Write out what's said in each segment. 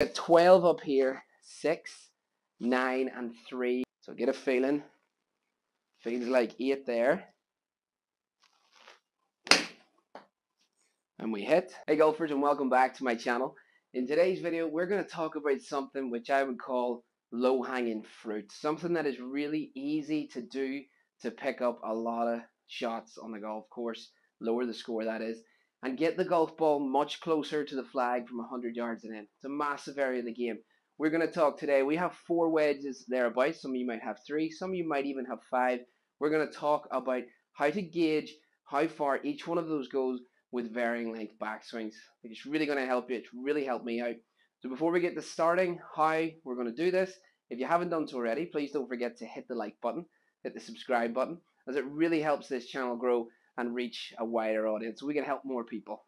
Got 12 up here, 6, 9, and 3. So get a feeling. Feels like 8 there. And we hit. Hey golfers, and welcome back to my channel. In today's video, we're going to talk about something which I would call low-hanging fruit. Something that is really easy to do to pick up a lot of shots on the golf course, lower the score that is, and get the golf ball much closer to the flag from 100 yards and in. It's a massive area of the game. We're going to talk today. We have 4 wedges thereabouts. Some of you might have 3. Some of you might even have 5. We're going to talk about how to gauge how far each one of those goes with varying length backswings. It's really going to help you. It's really helped me out. So before we get to starting how we're going to do this, if you haven't done so already, please don't forget to hit the like button, hit the subscribe button, as it really helps this channel grow and reach a wider audience so we can help more people.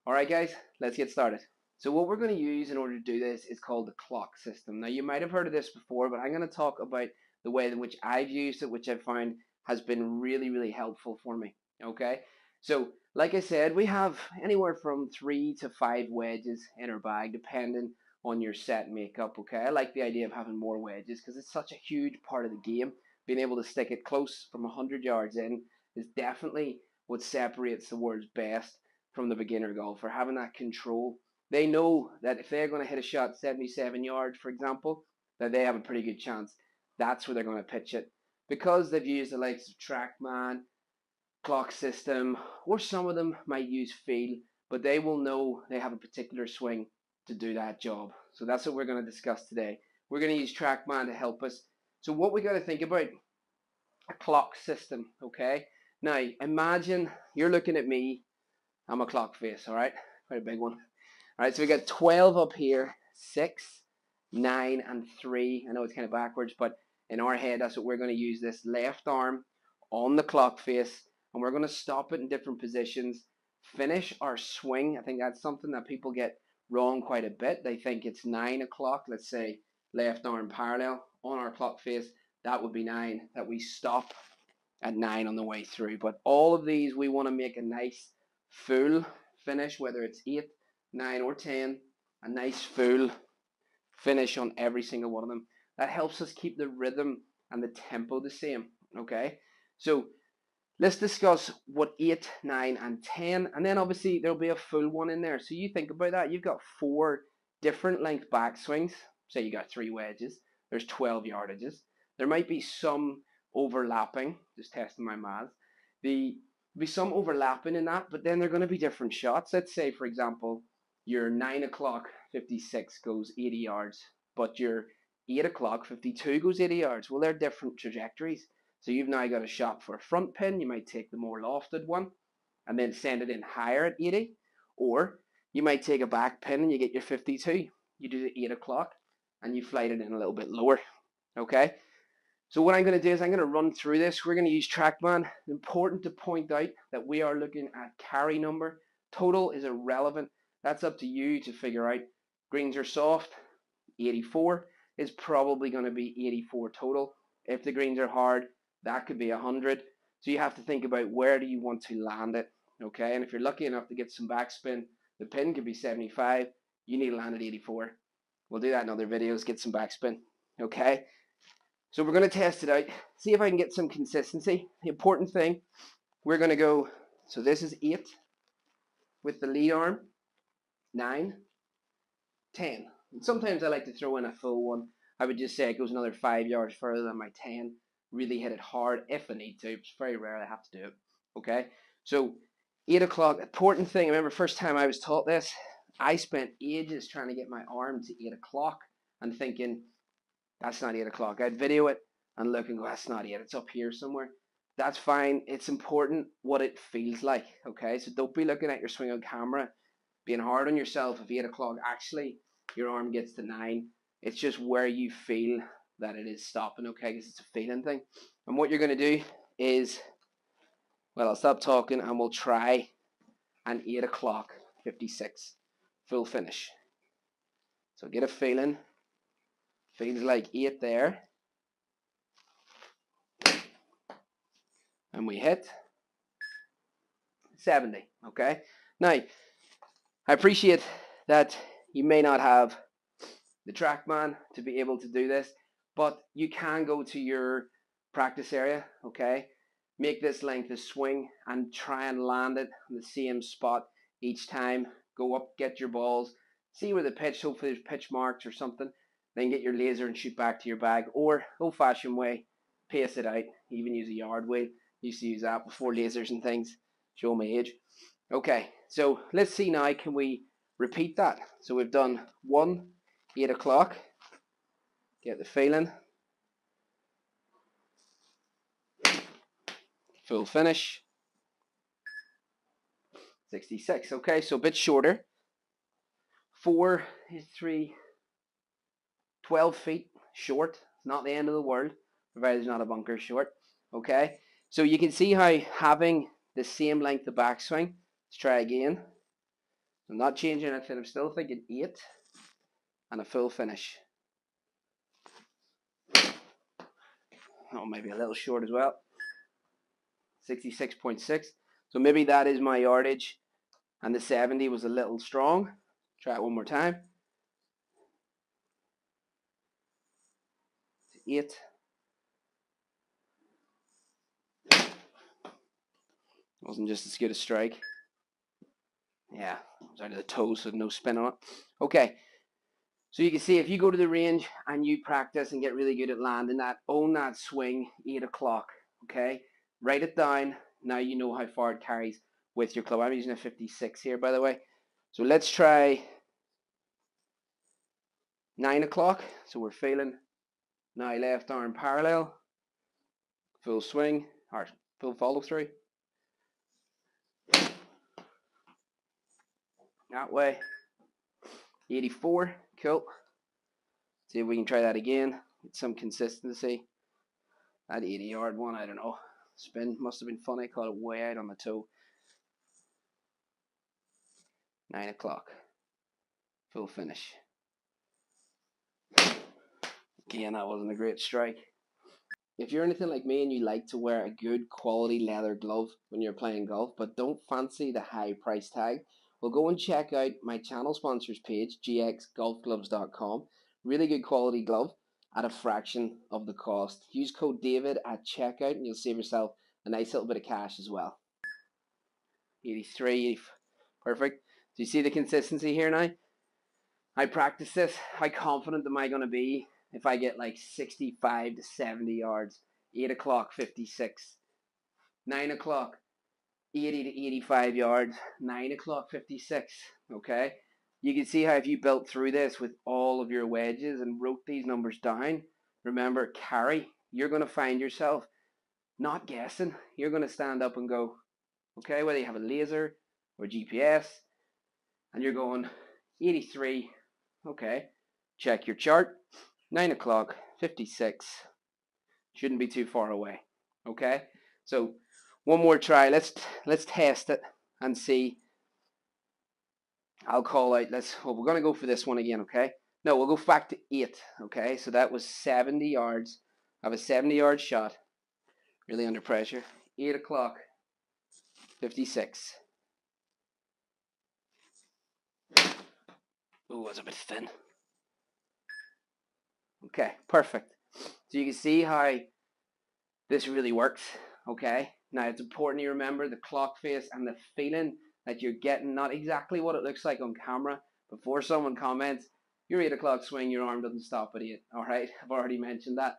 Alright guys, let's get started. So what we're going to use in order to do this is called the clock system. Now you might have heard of this before, but I'm going to talk about the way in which I've used it, which I've found has been really helpful for me. Okay, so like I said, we have anywhere from 3 to 5 wedges in our bag depending on your set makeup. Okay, I like the idea of having more wedges because it's such a huge part of the game. Being able to stick it close from 100 yards in is definitely what separates the world's best from the beginner golfer. Having that control, they know that if they're going to hit a shot 77 yards, for example, that they have a pretty good chance. That's where they're going to pitch it, because they've used the likes of TrackMan, clock system, or some of them might use feel, but they will know they have a particular swing to do that job. So that's what we're going to discuss today. We're going to use TrackMan to help us. So what we got to think about, a clock system. Okay, now imagine you're looking at me. I'm a clock face. All right, quite a big one. All right, so we got 12 up here, 6, 9, and 3. I know it's kind of backwards, but in our head that's what we're going to use. This left arm on the clock face, and we're going to stop it in different positions, finish our swing. I think that's something that people get wrong quite a bit. They think it's 9 o'clock, let's say left arm parallel on our clock face. That would be 9, that we stop at 9 on the way through. But all of these, we want to make a nice full finish, whether it's 8, 9, or 10, a nice full finish on every single one of them. That helps us keep the rhythm and the tempo the same. Okay, so let's discuss what 8, 9, and 10, and then obviously there'll be a full one in there. So you think about that. You've got 4 different length backswings. Say you got 3 wedges. There's 12 yardages. There might be some overlapping. Just testing my maths. There'll be some overlapping in that, but then they're going to be different shots. Let's say, for example, your 9 o'clock 56 goes 80 yards, but your 8 o'clock 52 goes 80 yards. Well, they're different trajectories. So you've now got a shot for a front pin. You might take the more lofted one and then send it in higher at 80. Or you might take a back pin and you get your 52. You do the 8 o'clock and you flight it in a little bit lower. Okay? So what I'm going to do is I'm going to run through this. We're going to use TrackMan. Important to point out that we are looking at carry number. Total is irrelevant. That's up to you to figure out. Greens are soft. 84 is probably going to be 84 total. If the greens are hard, that could be 100. So you have to think about where do you want to land it. Okay, and if you're lucky enough to get some backspin, the pin could be 75. You need to land at 84. We'll do that in other videos, get some backspin. Okay, so we're going to test it out, see if I can get some consistency. The important thing, we're going to go, so this is 8 with the lead arm, 9, 10. And sometimes I like to throw in a full one. I would just say it goes another 5 yards further than my 10. Really hit it hard if I need to. It's very rare I have to do it. Okay, so 8 o'clock, important thing. I remember first time I was taught this, I spent ages trying to get my arm to 8 o'clock and thinking, that's not 8 o'clock. I'd video it and look and go, that's not 8, it's up here somewhere. That's fine. It's important what it feels like. Okay, so don't be looking at your swing on camera, being hard on yourself if 8 o'clock actually your arm gets to 9. It's just where you feel that it is stopping, okay, because it's a feeling thing. And what you're going to do is, well, I'll stop talking and we'll try an 8 o'clock 56 full finish. So get a feeling. Feels like 8 there. And we hit 70, okay? Now, I appreciate that you may not have the TrackMan to be able to do this, but you can go to your practice area, okay? Make this length of swing and try and land it in the same spot each time. Go up, get your balls, see where the pitch, hopefully there's pitch marks or something, then get your laser and shoot back to your bag, or old-fashioned way, pace it out, even use a yard wheel. Used to use that before lasers and things. Show my age. Okay, so let's see now, can we repeat that? So we've done 1, 8 o'clock, get the feeling, full finish, 66. Okay, so a bit shorter. 4 is 3, 12 feet short. It's not the end of the world, provided there's not a bunker short. Okay, so you can see how having the same length of backswing. Let's try again. I'm not changing anything. I'm still thinking 8 and a full finish. Oh, maybe a little short as well. 66.6. So maybe that is my yardage, and the 70 was a little strong. Try it one more time. 8. Wasn't just as good a strike. Yeah, it was out of the toes, so no spin on it. Okay, so you can see if you go to the range and you practice and get really good at landing that, own that swing, 8 o'clock, okay? Write it down. Now you know how far it carries with your club. I'm using a 56 here, by the way. So let's try 9 o'clock. So we're feeling now left arm parallel, full swing, or full follow through. That way. 84, cool. See if we can try that again. Get some consistency. That 80-yard one, I don't know. Spin must have been funny. Caught it way out on the toe. 9 o'clock. Full finish. Again, that wasn't a great strike. If you're anything like me and you like to wear a good quality leather glove when you're playing golf, but don't fancy the high price tag, well, go and check out my channel sponsors page, gxgolfgloves.com. Really good quality glove at a fraction of the cost. Use code David at checkout and you'll save yourself a nice little bit of cash as well. 83, 80, perfect. Do you see the consistency here now? I practice this. How confident am I going to be if I get like 65 to 70 yards? 8 o'clock, 56. 9 o'clock, 80 to 85 yards. 9 o'clock, 56. Okay? You can see how if you built through this with all of your wedges and wrote these numbers down, remember, carry, you're going to find yourself not guessing. You're going to stand up and go, okay, whether you have a laser or GPS, and you're going 83. Okay, check your chart. 9 o'clock, 56. Shouldn't be too far away. Okay, so one more try. Let's test it and see. I'll call out. We're gonna go for this one again. Okay. No, we'll go back to 8. Okay, so that was 70 yards. I have a 70-yard shot. Really under pressure. 8 o'clock, 56. Ooh, that's a bit thin. Okay, perfect. So you can see how this really works, okay? Now it's important you remember the clock face and the feeling that you're getting, not exactly what it looks like on camera. Before someone comments, your 8 o'clock swing, your arm doesn't stop at 8, all right? I've already mentioned that.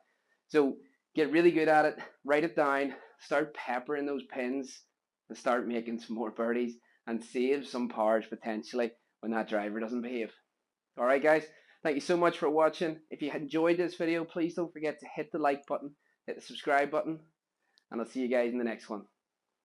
So get really good at it, write it down, start peppering those pins and start making some more birdies and save some pars potentially when that driver doesn't behave. All right, guys. Thank you so much for watching. If you enjoyed this video, please don't forget to hit the like button, hit the subscribe button, and I'll see you guys in the next one.